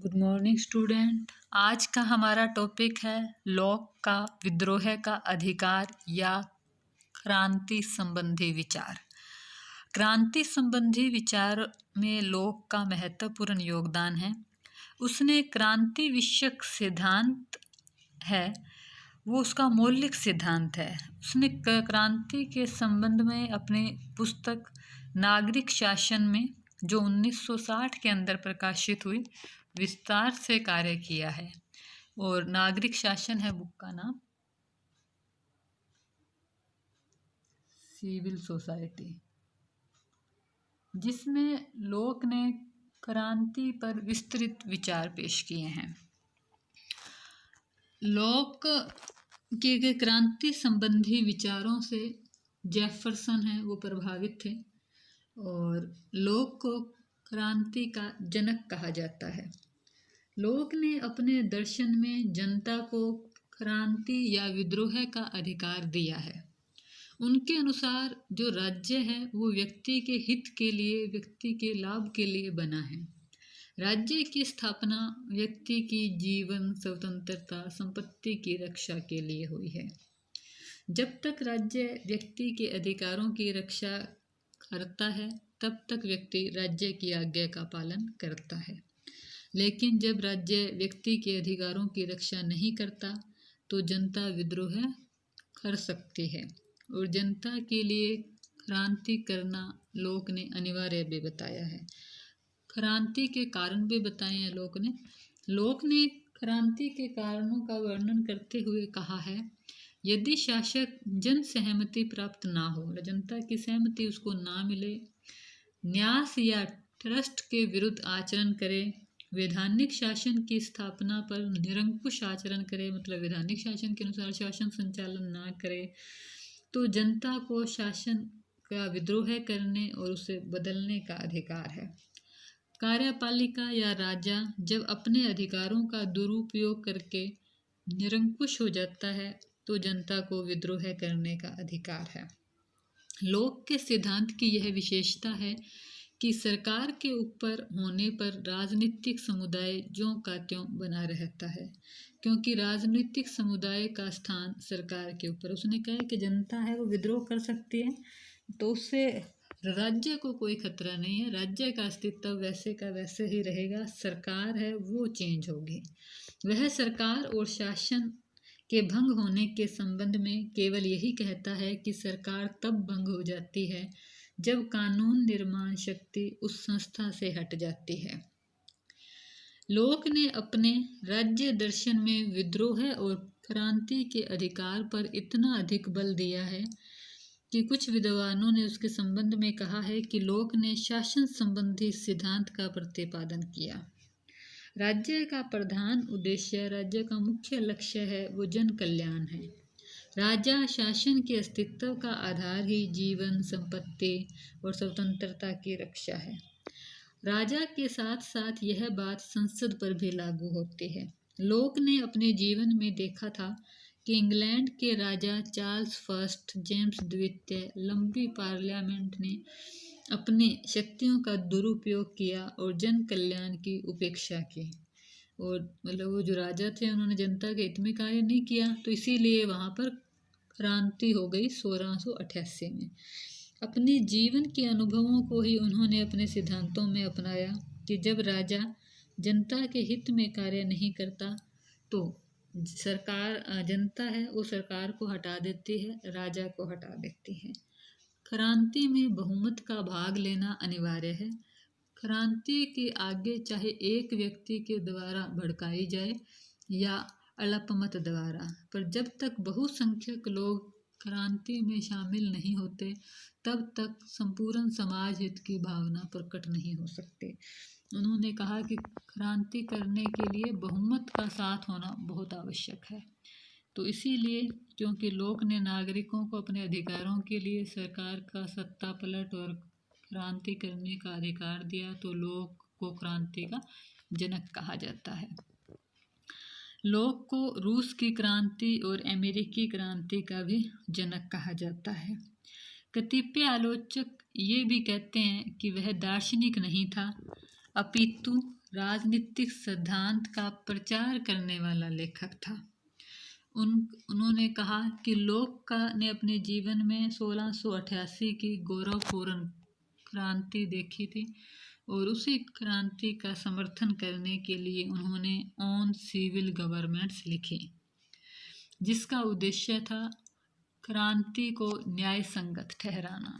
Good morning student. आज का हमारा टॉपिक है लॉक का विद्रोह का अधिकार या क्रांति संबंधी विचार। क्रांति संबंधी विचार में लॉक का महत्वपूर्ण योगदान है। उसने क्रांति विषयक सिद्धांत है वो उसका मौलिक सिद्धांत है। उसने क्रांति के संबंध में अपने पुस्तक नागरिक शासन में जो 1960 के अंदर प्रकाशित हुई विस्तार से कार्य किया है। और नागरिक शासन है बुक का नाम, सिविल सोसाइटी, जिसमें लोक ने क्रांति पर विस्तृत विचार पेश किए हैं। लॉक के क्रांति संबंधी विचारों से जेफरसन है वो प्रभावित थे और लॉक को क्रांति का जनक कहा जाता है। लॉक ने अपने दर्शन में जनता को क्रांति या विद्रोह का अधिकार दिया है। उनके अनुसार जो राज्य है वो व्यक्ति के हित के लिए, व्यक्ति के लाभ के लिए बना है। राज्य की स्थापना व्यक्ति की जीवन स्वतंत्रता, संपत्ति की रक्षा के लिए हुई है। जब तक राज्य व्यक्ति के अधिकारों की रक्षा करता है तब तक व्यक्ति राज्य की आज्ञा का पालन करता है। लेकिन जब राज्य व्यक्ति के अधिकारों की रक्षा नहीं करता तो जनता विद्रोह कर सकती है और जनता के लिए क्रांति करना लोक ने अनिवार्य भी बताया है। क्रांति के कारण भी बताए हैं लोक ने क्रांति के कारणों का वर्णन करते हुए कहा है, यदि शासक जन सहमति प्राप्त ना हो, जनता की सहमति उसको ना मिले, न्यास या ट्रस्ट के विरुद्ध आचरण करे, वैधानिक शासन की स्थापना पर निरंकुश आचरण करे, मतलब वैधानिक शासन के अनुसार शासन संचालन ना करे, तो जनता को शासन का विद्रोह करने और उसे बदलने का अधिकार है। कार्यपालिका या राजा जब अपने अधिकारों का दुरुपयोग करके निरंकुश हो जाता है तो जनता को विद्रोह करने का अधिकार है। लोक के सिद्धांत की यह विशेषता है कि सरकार के ऊपर होने पर राजनीतिक समुदाय ज्यों का त्यों बना रहता है, क्योंकि राजनीतिक समुदाय का स्थान सरकार के ऊपर। उसने कहा कि जनता है वो विद्रोह कर सकती है तो उससे राज्य को कोई खतरा नहीं है, राज्य का अस्तित्व वैसे का वैसे ही रहेगा, सरकार है वो चेंज होगी। वह सरकार और शासन के भंग होने के संबंध में केवल यही कहता है कि सरकार तब भंग हो जाती है जब कानून निर्माण शक्ति उस संस्था से हट जाती है। लोक ने अपने राज्य दर्शन में विद्रोह और क्रांति के अधिकार पर इतना अधिक बल दिया है कि कुछ विद्वानों ने उसके संबंध में कहा है कि लोक ने शासन संबंधी सिद्धांत का प्रतिपादन किया। राज्य का प्रधान उद्देश्य, राज्य का मुख्य लक्ष्य है वो जन कल्याण है। राजा शासन के अस्तित्व का आधार ही जीवन, संपत्ति और स्वतंत्रता की रक्षा है। राजा के साथ साथ यह बात संसद पर भी लागू होती है। लोक ने अपने जीवन में देखा था कि इंग्लैंड के राजा चार्ल्स फर्स्ट, जेम्स द्वितीय, लंबी पार्लियामेंट ने अपनी शक्तियों का दुरुपयोग किया और जन कल्याण की उपेक्षा की। और मतलब वो जो राजा थे उन्होंने जनता के हित में कार्य नहीं किया, तो इसीलिए वहाँ पर क्रांति हो गई 1688 में। अपने जीवन के अनुभवों को ही उन्होंने अपने सिद्धांतों में अपनाया कि जब राजा जनता के हित में कार्य नहीं करता तो जनता है वो सरकार को हटा देती है, राजा को हटा देती है। क्रांति में बहुमत का भाग लेना अनिवार्य है। क्रांति के आगे चाहे एक व्यक्ति के द्वारा भड़काई जाए या अल्पमत द्वारा, पर जब तक बहुसंख्यक लोग क्रांति में शामिल नहीं होते तब तक संपूर्ण समाज हित की भावना प्रकट नहीं हो सकती। उन्होंने कहा कि क्रांति करने के लिए बहुमत का साथ होना बहुत आवश्यक है। तो इसीलिए क्योंकि लोक ने नागरिकों को अपने अधिकारों के लिए सरकार का सत्ता पलट और क्रांति करने का अधिकार दिया, तो लोक को क्रांति का जनक कहा जाता है। लोक को रूस की क्रांति और अमेरिकी क्रांति का भी जनक कहा जाता है। कतिपय आलोचक ये भी कहते हैं कि वह दार्शनिक नहीं था, अपितु राजनीतिक सिद्धांत का प्रचार करने वाला लेखक था। उन्होंने कहा कि लोक ने अपने जीवन में 1688 की गौरवपूर्ण क्रांति देखी थी और उसी क्रांति का समर्थन करने के लिए उन्होंने ऑन सिविल गवर्नमेंट्स लिखी, जिसका उद्देश्य था क्रांति को न्याय संगत ठहराना।